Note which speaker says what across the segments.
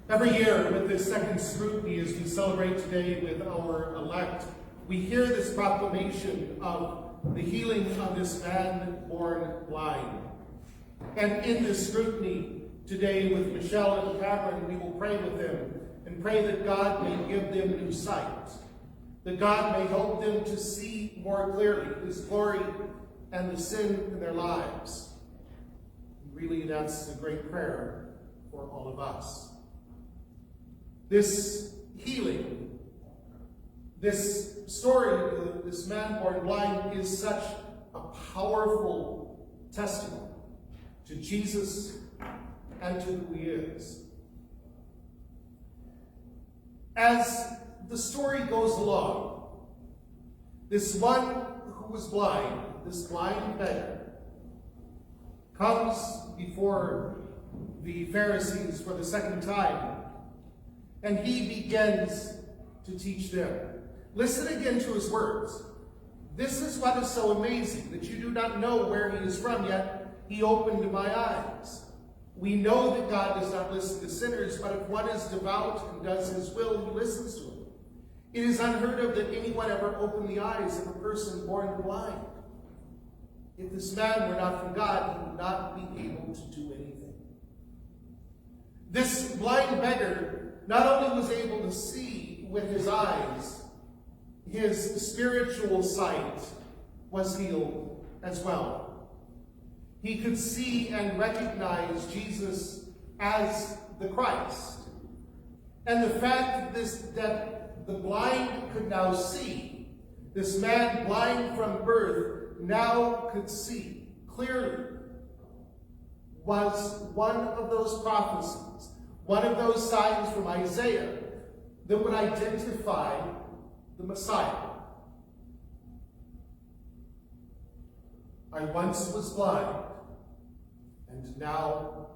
Speaker 1: Every year with this second scrutiny, as we celebrate today with our elect, we hear this proclamation of the healing of this man born blind. And in this scrutiny today with Michelle and Cameron, we will pray with them and pray that God may give them new sight, that God may help them to see more clearly His glory and the sin in their lives. Really, that's a great prayer for all of us. This healing, this story, this man born blind, is such a powerful testimony to Jesus and to who He is. As the story goes along, this one who was blind, this blind beggar, comes before the Pharisees for the second time, and he begins to teach them. Listen again to his words. This is what is so amazing, that you do not know where he is from, yet he opened my eyes. We know that God does not listen to sinners, but if one is devout and does his will, he listens to him. It is unheard of that anyone ever opened the eyes of a person born blind. If this man were not from God, he would not be able to do anything. This blind beggar not only was able to see with his eyes, his spiritual sight was healed as well. He could see and recognize Jesus as the Christ. And the fact that the blind could now see, this man blind from birth now could see clearly, was one of those prophecies, one of those signs from Isaiah that would identify the Messiah. I once was blind, and now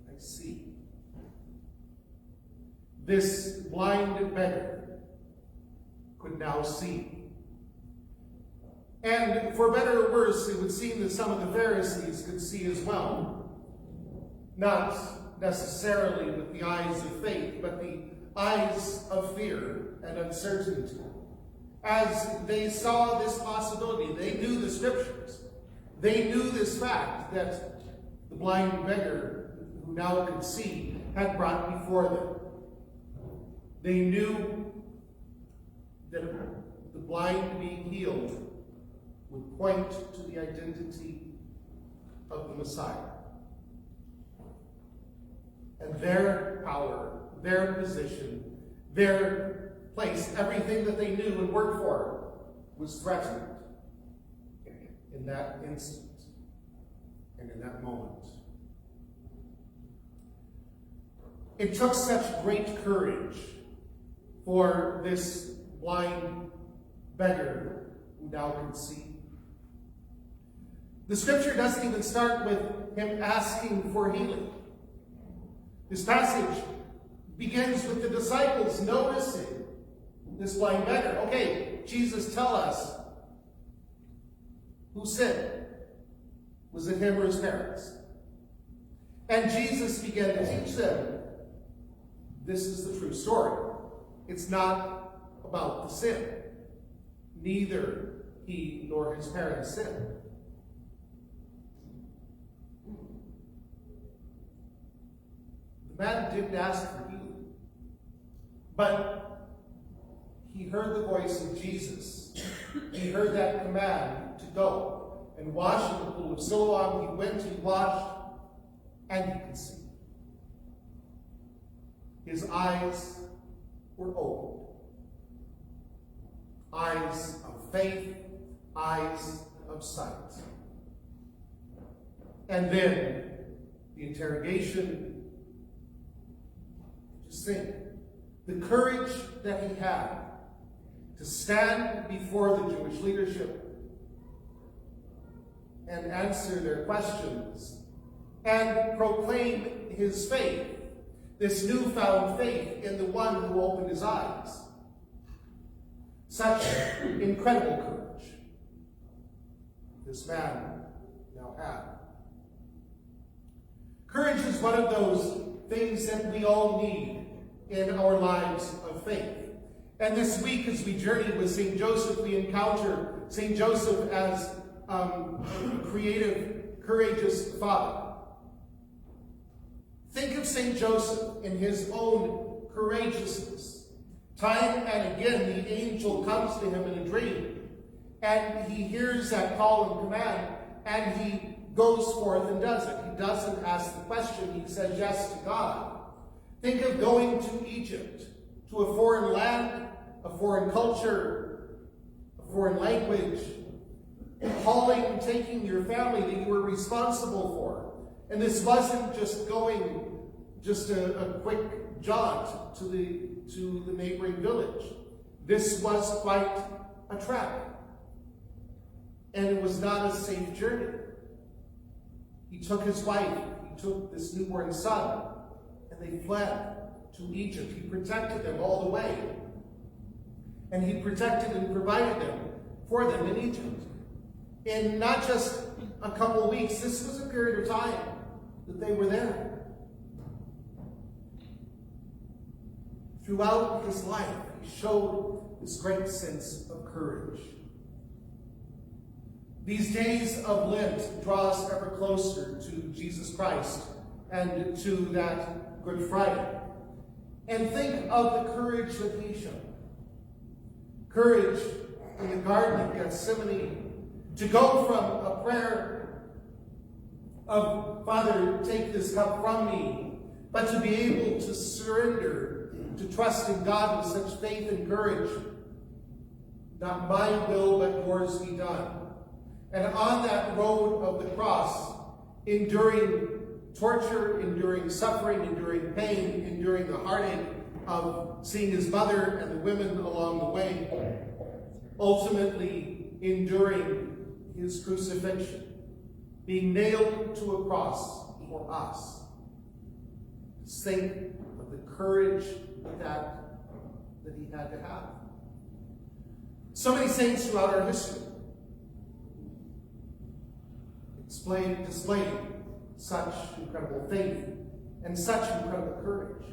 Speaker 1: I see. This blind beggar could now see. And for better or worse, it would seem that some of the Pharisees could see as well. Not necessarily with the eyes of faith, but the eyes of fear and uncertainty. As they saw this possibility, they knew the scriptures. They knew this fact that the blind beggar, who now could see, had brought before them. They knew that the blind being healed would point to the identity of the Messiah. And their power, their position, their place, everything that they knew and worked for, was threatened in that instant and in that moment. It took such great courage for this blind beggar who now could see. The scripture doesn't even start with him asking for healing. This passage begins with the disciples noticing this blind beggar. Okay, Jesus, tell us, who sinned? Was it him or his parents? And Jesus began to teach them, this is the true story. It's not about the sin. Neither he nor his parents sinned. The man didn't ask for healing, but he heard the voice of Jesus. He heard that command to go and wash in the pool of Siloam. He went, he washed, and he could see. His eyes were opened. Eyes of faith, eyes of sight. And then the interrogation, just think, the courage that he had to stand before the Jewish leadership and answer their questions and proclaim his faith, this newfound faith in the one who opened his eyes. Such incredible courage this man now had. Courage is one of those things that we all need in our lives of faith. And this week, as we journey with St. Joseph, we encounter St. Joseph as a creative, courageous father. Think of St. Joseph in his own courageousness. Time and again, the angel comes to him in a dream, and he hears that call and command, and he goes forth and does it. He doesn't ask the question, he says yes to God. Think of going to Egypt, to a foreign land, a foreign culture, a foreign language, hauling and taking your family that you were responsible for. And this wasn't just going a quick jaunt to the neighboring village. This was quite a trek. And it was not a safe journey. He took his wife, he took this newborn son, and they fled to Egypt. He protected them all the way. And he protected and provided them for them in Egypt. In not just a couple of weeks, this was a period of time that they were there. Throughout his life, he showed this great sense of courage. These days of Lent draw us ever closer to Jesus Christ and to that Good Friday. And think of the courage that he showed. Courage in the Garden of Gethsemane, to go from a prayer of, Father, take this cup from me, but to be able to surrender, to trust in God with such faith and courage. Not my will, but yours be done. And on that road of the cross, enduring torture, enduring suffering, enduring pain, enduring the heartache of seeing his mother and the women along the way, ultimately enduring his crucifixion, being nailed to a cross for us. Think of the courage that he had to have. So many saints throughout our history displayed such incredible faith and such incredible courage.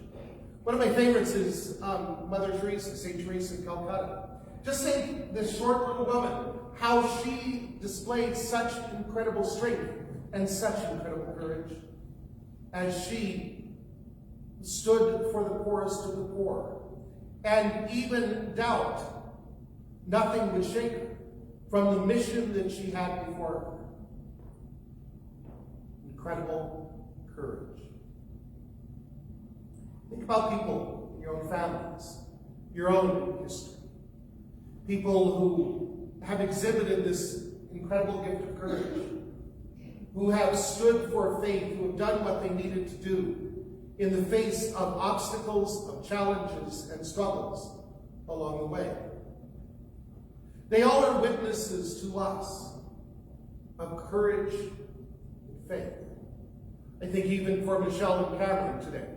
Speaker 1: One of my favorites is Mother Teresa, St. Teresa of Calcutta. Just think, this short little woman, how she displayed such incredible strength and such incredible courage as she stood for the poorest of the poor. And even doubt, nothing would shake her from the mission that she had before her. Incredible courage. Think about people in your own families, your own history. People who have exhibited this incredible gift of courage, who have stood for faith, who have done what they needed to do in the face of obstacles, of challenges, and struggles along the way. They all are witnesses to us of courage and faith. I think even for Michelle and Cameron today,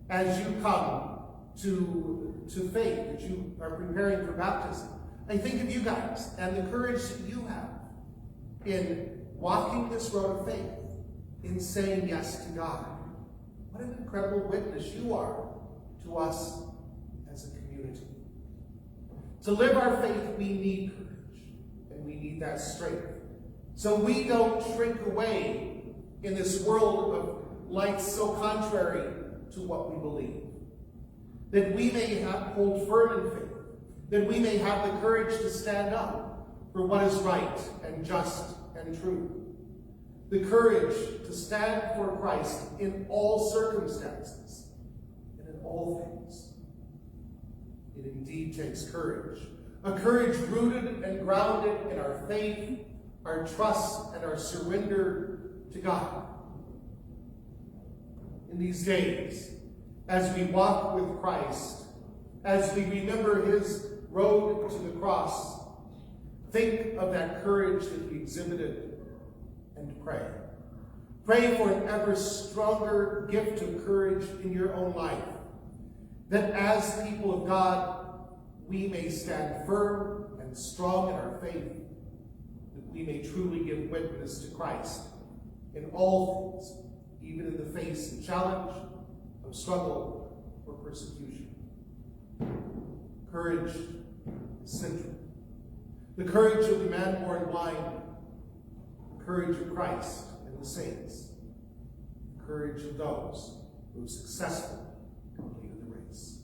Speaker 1: as you come to faith, that you are preparing for baptism, I think of you guys and the courage that you have in walking this road of faith, in saying yes to God. What an incredible witness you are to us as a community. To live our faith, we need courage, and we need that strength. So we don't shrink away in this world of lights so contrary to what we believe. That we may hold firm in faith. That we may have the courage to stand up for what is right and just and true. The courage to stand for Christ in all circumstances and in all things. It indeed takes courage. A courage rooted and grounded in our faith, our trust, and our surrender to God. In these days, as we walk with Christ, as we remember his road to the cross, think of that courage that he exhibited and pray. Pray for an ever stronger gift of courage in your own life, that as people of God, we may stand firm and strong in our faith, that we may truly give witness to Christ in all things, even in the face and challenge of of struggle or persecution. Courage is central. The courage of the man born blind, the courage of Christ and the saints, the courage of those who have successfully completed the race.